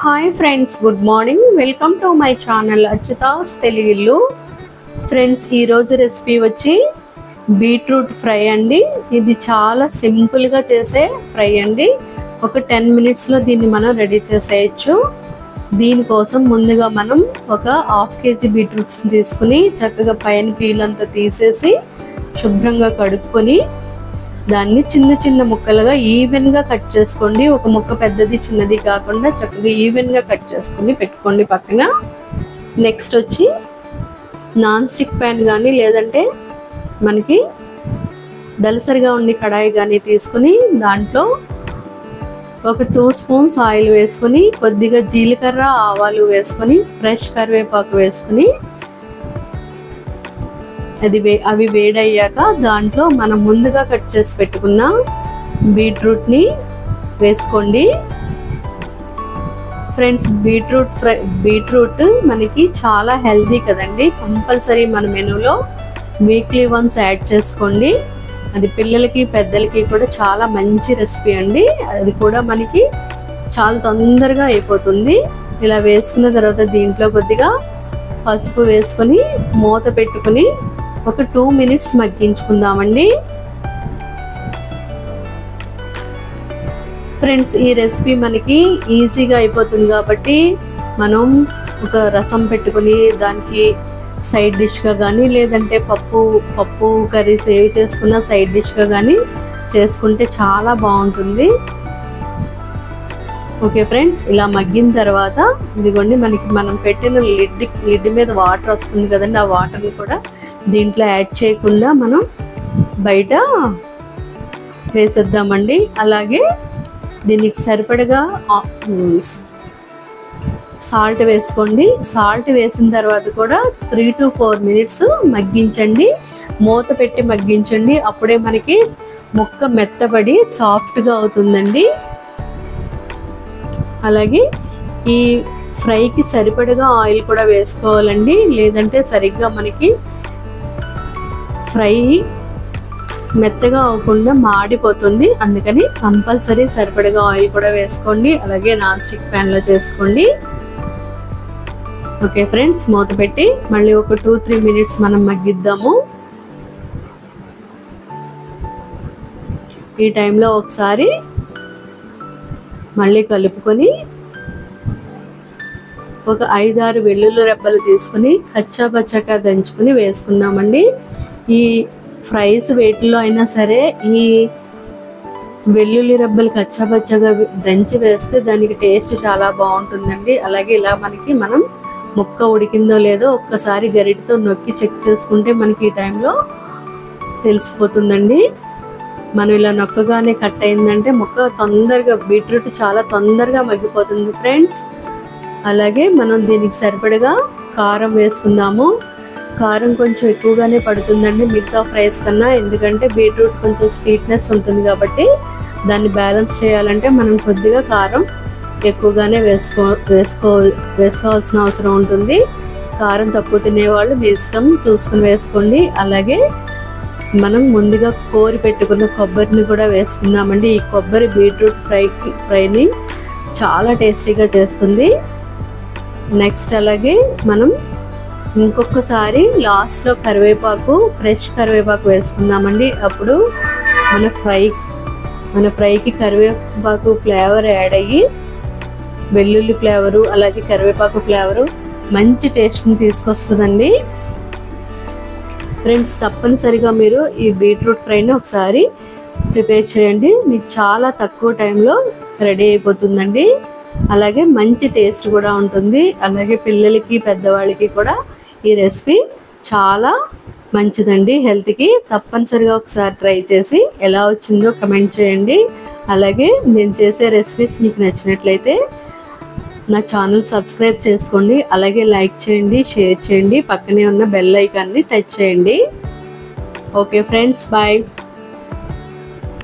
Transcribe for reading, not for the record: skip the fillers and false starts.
Hi friends, good morning. Welcome to my channel Achyuta's Telugillu. Friends, ఈరోజు recipe వచ్చి beetroot fry అండి. ఇది చాలా సింపుల్గా చేసే ఫ్రై అండి. ఒక 10 మినిట్స్లో దీన్ని మనం రెడీ చేసేయచ్చు. దీనికోసం ముందుగా మనం ఒక 1/2 kg బీట్రూట్స్ తీసుకుని చక్కగా పైన పీల్ అంతా తీసేసి శుభ్రంగా కడుక్కొని దాన్ని చిన్న చిన్న ముక్కలుగా ఈవెన్గా కట్ చేసుకోండి. ఒక ముక్క పెద్దది చిన్నది కాకుండా చక్కగా ఈవెన్గా కట్ చేసుకుని పెట్టుకోండి పక్కన. నెక్స్ట్ వచ్చి నాన్ స్టిక్ ప్యాన్ కానీ లేదంటే మనకి దలసరిగా ఉండి కడాయి కానీ తీసుకుని దాంట్లో ఒక 2 స్పూన్స్ ఆయిల్ వేసుకొని కొద్దిగా జీలకర్ర ఆవాలు వేసుకొని ఫ్రెష్ కరివేపాకు వేసుకొని అవి వేడయ్యాక దాంట్లో మనం ముందుగా కట్ చేసి పెట్టుకున్న బీట్రూట్ని వేసుకోండి. ఫ్రెండ్స్, బీట్రూట్ మనకి చాలా హెల్తీ కదండి. కంపల్సరీ మన మెనూలో వీక్లీ వన్స్ యాడ్ చేసుకోండి. అది పిల్లలకి పెద్దలకి కూడా చాలా మంచి రెసిపీ అండి. అది కూడా మనకి చాలా తొందరగా అయిపోతుంది. ఇలా వేసుకున్న తర్వాత దీంట్లో కొద్దిగా పసుపు వేసుకొని మూత పెట్టుకుని ఒక 2 మినిట్స్ మగ్గించుకుందామండి. ఫ్రెండ్స్, ఈ రెసిపీ మనకి ఈజీగా అయిపోతుంది కాబట్టి మనం ఒక రసం పెట్టుకుని దానికి సైడ్ డిష్గా కానీ లేదంటే పప్పు కర్రీ సేవ్ చేసుకున్న సైడ్ డిష్గా కానీ చేసుకుంటే చాలా బాగుంటుంది. ఓకే ఫ్రెండ్స్, ఇలా మగ్గిన తర్వాత ఇదిగోండి మనం పెట్టిన లిడ్ మీద వాటర్ వస్తుంది కదండి. ఆ వాటర్ని కూడా దీంట్లో యాడ్ చేయకుండా మనం బయట వేసేద్దామండి. అలాగే దీనికి సరిపడగా సాల్ట్ వేసుకోండి. సాల్ట్ వేసిన తర్వాత కూడా 3 to 4 మినిట్స్ మగ్గించండి. మూత పెట్టి మగ్గించండి. అప్పుడే మనకి ముక్క మెత్తబడి సాఫ్ట్గా అవుతుందండి. అలాగే ఈ ఫ్రైకి సరిపడగా ఆయిల్ కూడా వేసుకోవాలండి. లేదంటే సరిగ్గా మనకి ఫ్రై మెత్తగా అవ్వకుండా మాడిపోతుంది. అందుకని కంపల్సరీ సరిపడగా ఆయిల్ కూడా వేసుకోండి. అలాగే నాన్ స్టిక్ ప్యాన్లో చేసుకోండి. ఓకే ఫ్రెండ్స్, మూత పెట్టి మళ్ళీ ఒక 2-3 మినిట్స్ మనం మగ్గిద్దాము. ఈ టైంలో ఒకసారి మళ్ళీ కలుపుకొని ఒక 5-6 వెల్లుల్లి రెబ్బలు తీసుకుని కచ్చాపచ్చాగా దంచుకుని వేసుకుందామండి. ఈ ఫ్రైస్ వేటిలో అయినా సరే ఈ వెల్లుల్లి రెబ్బలు కచ్చాపచ్చాగా దంచి వేస్తే దానికి టేస్ట్ చాలా బాగుంటుందండి. అలాగే ఇలా మనం ముక్క ఉడికిందో లేదో ఒక్కసారి గరిటతో నొక్కి చెక్ చేసుకుంటే మనకి ఈ టైంలో తెలిసిపోతుందండి. మనం ఇలా నొక్కగానే కట్ అయిందంటే ముక్క తొందరగా బీట్రూట్ చాలా తొందరగా మగ్గిపోతుంది ఫ్రెండ్స్. అలాగే మనం దీనికి సరిపడగా కారం వేసుకుందాము. కారం కొంచెం ఎక్కువగానే పడుతుందండి మిగతా ఫ్రైస్ కన్నా. ఎందుకంటే బీట్రూట్ కొంచెం స్వీట్నెస్ ఉంటుంది కాబట్టి దాన్ని బ్యాలెన్స్ చేయాలంటే మనం కొద్దిగా కారం ఎక్కువగానే వేసుకోవాల్సిన అవసరం ఉంటుంది. కారం తక్కువ తినేవాళ్ళు మీ ఇష్టం చూసుకుని వేసుకోండి. అలాగే మనం ముందుగా కోరి పెట్టుకున్న కొబ్బరిని కూడా వేసుకుందామండి. ఈ కొబ్బరి బీట్రూట్ ఫ్రైని చాలా టేస్టీగా చేస్తుంది. నెక్స్ట్ అలాగే మనం ఇంకొకసారి లాస్ట్లో ఫ్రెష్ కరివేపాకు వేసుకుందామండి. అప్పుడు మన ఫ్రైకి కరివేపాకు ఫ్లేవర్ యాడ్ అయ్యి వెల్లుల్లి ఫ్లేవరు అలాగే కరివేపాకు ఫ్లేవరు మంచి టేస్ట్ని తీసుకొస్తుందండి. ఫ్రెండ్స్, తప్పనిసరిగా మీరు ఈ బీట్రూట్ ఫ్రైని ఒకసారి ప్రిపేర్ చేయండి. మీకు చాలా తక్కువ టైంలో రెడీ అయిపోతుందండి. అలాగే మంచి టేస్ట్ కూడా ఉంటుంది. అలాగే పిల్లలకి పెద్దవాళ్ళకి కూడా ఈ రెసిపీ చాలా మంచిదండి హెల్త్కి. తప్పనిసరిగా ఒకసారి ట్రై చేసి ఎలా వచ్చిందో కమెంట్ చేయండి. అలాగే నేను చేసే రెసిపీస్ మీకు నచ్చినట్లయితే నా ఛానల్ సబ్స్క్రైబ్ చేసుకోండి. అలాగే లైక్ చేయండి, షేర్ చేయండి, పక్కనే ఉన్న బెల్ ఐకాన్ని టచ్ చేయండి. Okay friends, bye.